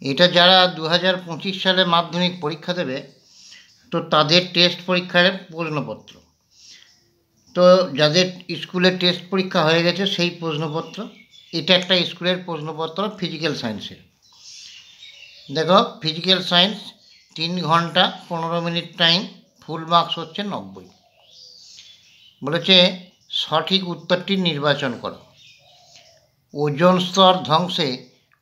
এটা যারা 2025 সালে মাধ্যমিক পরীক্ষা দেবে তো তাদের টেস্ট পরীক্ষার প্রশ্নপত্র। তো যাদের স্কুলের টেস্ট পরীক্ষা হয়ে গেছে সেই প্রশ্নপত্র, এটা একটা স্কুলের প্রশ্নপত্র ফিজিক্যাল সায়েন্সের। দেখো ফিজিক্যাল সায়েন্স 3 ঘন্টা 15 মিনিট টাইম, ফুল মার্কস হচ্ছে 90। বলেছে সঠিক উত্তরটি নির্বাচন করো। ওজোন স্তর ধ্বংসে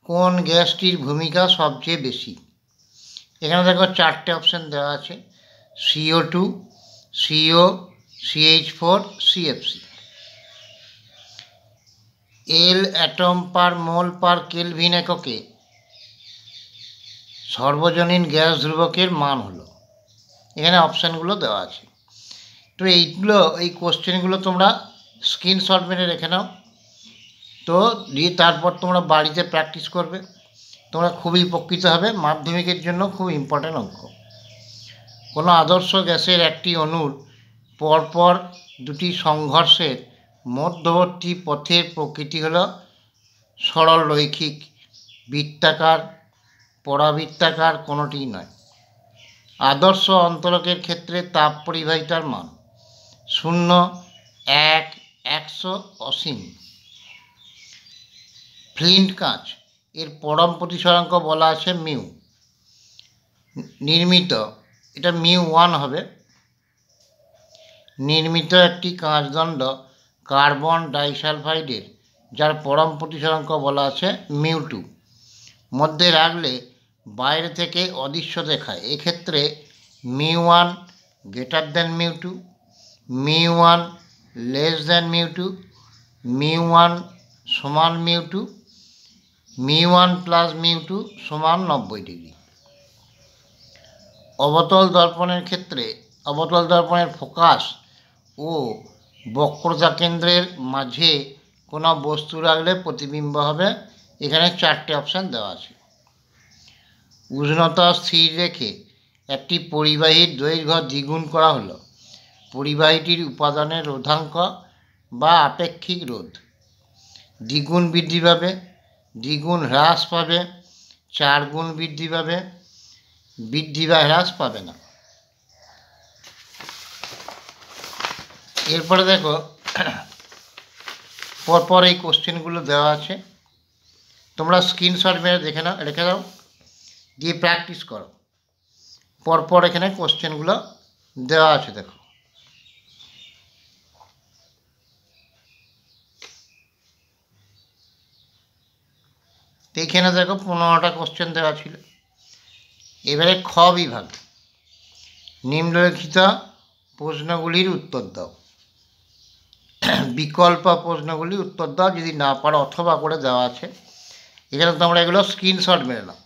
কোন গ্যাসটির ভূমিকা সবচেয়ে বেশি? এখানে দেখো 4টে অপশান দেওয়া আছে, CO2, CO, CH4, CFC। এল অ্যাটম পার মোল পার কেলভিন এককে সর্বজনীন গ্যাস ধ্রুবকের মান হলো। এখানে অপশানগুলো দেওয়া আছে। তো এই কোশ্চেনগুলো তোমরা স্ক্রিনশট মেরে রেখে নাও। তো দিয়ে তারপর তোমরা বাড়িতে প্র্যাকটিস করবে, তোমরা খুবই উপকৃত হবে। মাধ্যমিকের জন্য খুব ইম্পর্ট্যান্ট অঙ্ক। কোনো আদর্শ গ্যাসের একটি অণুর পরপর দুটি সংঘর্ষের মধ্যবর্তী পথের প্রকৃতি হল সরল রৈখিক, বৃত্তাকার, পরাবৃত্তাকার কোনোটিই নয়। আদর্শ অন্তরকের ক্ষেত্রে তাপ পরিবাহিতার মান 0, 1, 100, অসীম। ফ্লিন্ট কাঁচ এর পরম প্রতিসরাঙ্ক বলা আছে মিউ। নির্মিত, এটা μ1 হবে। নির্মিত একটি কাঁচদণ্ড কার্বন ডাইসালফাইডের যার পরম প্রতিসরাঙ্ক বলা আছে μ2 মধ্যে রাখলে বাইরে থেকে অদৃশ্য দেখায়। এক্ষেত্রে μ1 গ্রেটার দ্যান μ2, μ1 লেস দ্যান μ2, μ1 সমান μ2, μ1 প্লাস μ2 সমান 90 ডিগ্রি। অবতল দর্পণের ক্ষেত্রে অবতল দর্পণের ফোকাস ও বক্রতা কেন্দ্রের মাঝে কোনো বস্তু রাখলে প্রতিবিম্ব হবে। এখানে 4টে অপশান দেওয়া আছে। উষ্ণতা স্থির রেখে একটি পরিবাহীর দৈর্ঘ্য দ্বিগুণ করা হলো। পরিবাহীটির উপাদানের রোধাঙ্ক বা আপেক্ষিক রোধ দ্বিগুণ বৃদ্ধি পাবে, দ্বিগুণ হ্রাস পাবে, 4 গুণ বৃদ্ধি পাবে, বৃদ্ধি বা হ্রাস পাবে না। এরপরে দেখো পরপর এই কোশ্চেনগুলো দেওয়া আছে, তোমরা স্ক্রিনশট মেরে রেখে দাও, দিয়ে প্র্যাকটিস করো। পরপর এখানে কোশ্চেনগুলো দেওয়া আছে দেখো। এইখানে দেখো 15টা কোশ্চেন দেওয়া ছিল। এবারে খ বিভাগ, নিম্নলিখিত প্রশ্নগুলির উত্তর দাও। বিকল্প প্রশ্নগুলির উত্তর দাও যদি না পারো, অথবা করে দেওয়া আছে। এখানে তোমরা এগুলো স্ক্রিনশট মেরে নাও।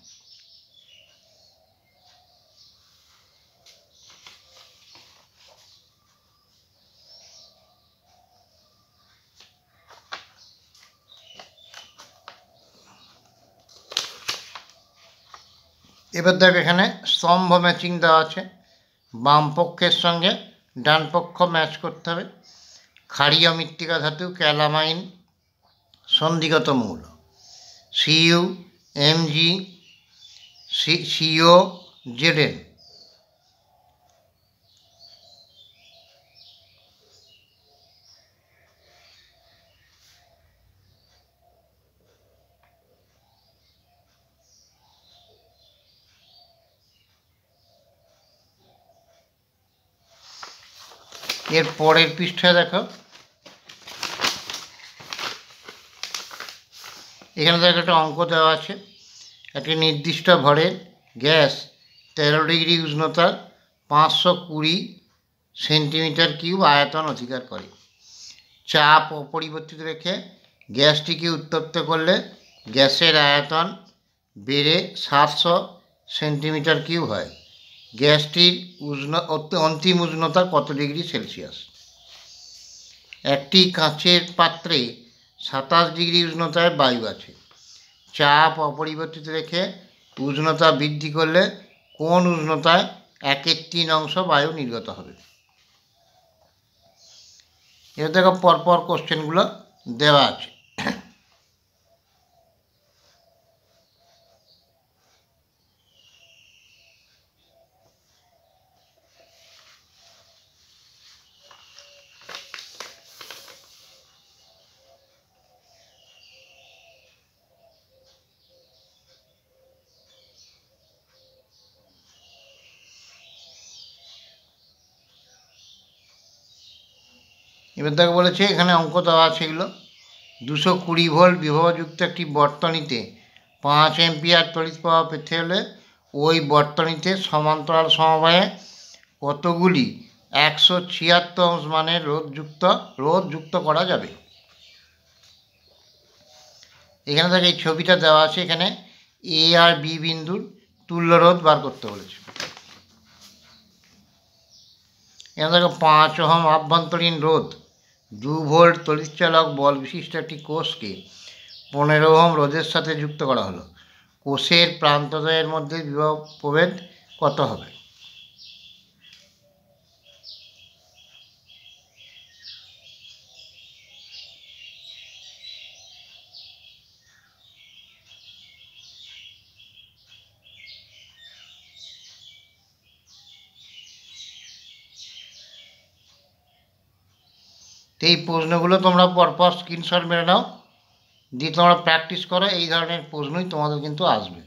এবার দেখো এখানে স্তম্ভ ম্যাচিং দেওয়া আছে, বাম পক্ষের সঙ্গে ডান পক্ষ ম্যাচ করতে হবে। ক্ষারীয় মৃত্তিকা ধাতু ক্যালামাইন সন্ধিগত মৌল Cu, Mg, CO, Zn। এর পরের পৃষ্ঠায় দেখো, এখানে দেখো একটা অঙ্ক দেওয়া আছে। একটি নির্দিষ্ট ভরের গ্যাস 13 ডিগ্রি উষ্ণতার 520 সেন্টিমিটার কিউব আয়তন অধিকার করে। চাপ অপরিবর্তিত রেখে গ্যাসটিকে উত্তপ্ত করলে গ্যাসের আয়তন বেড়ে 700 সেন্টিমিটার কিউব হয়। গ্যাসটির অন্তিম উষ্ণতা কত ডিগ্রি সেলসিয়াস? একটি কাঁচের পাত্রে 27 ডিগ্রি উষ্ণতায় বায়ু আছে। চাপ অপরিবর্তিত রেখে উষ্ণতা বৃদ্ধি করলে কোন উষ্ণতায় 1/3 বায়ু নির্গত হবে? এবার দেখো পরপর কোশ্চেনগুলো দেওয়া আছে। এবার দেখো বলেছে এখানে অঙ্ক দেওয়া আছে এগুলো। 220 ভোল্ট বিভবযুক্ত একটি বর্তনীতে 5 অ্যাম্পিয়ার তড়িৎ প্রবাহ পেতে হলে ওই বর্তনীতে সমান্তরাল সমবায়ে কতগুলি 176 ওহম মানের রোধ যুক্ত করা যাবে। এখানে দেখো এই ছবিটা দেওয়া আছে, এখানে এ আর বি বিন্দুর তুল্য রোধ বার করতে বলেছে। এখানে দেখো 5 ওহম অভ্যন্তরীণ রোধ 2 ভোল্ট তড়িৎচালক বল বিশিষ্ট একটি কোষকে 15 ওহম রোধের সাথে যুক্ত করা হলো। কোষের প্রান্তদ্বয়ের মধ্যে বিভব প্রভেদ কত হবে? তো এই প্রশ্নগুলো তোমরা পরপর স্ক্রিনশট মেরে নাও, দিয়ে তোমরা প্র্যাকটিস করো। এই ধরনের প্রশ্নই তোমাদের কিন্তু আসবে।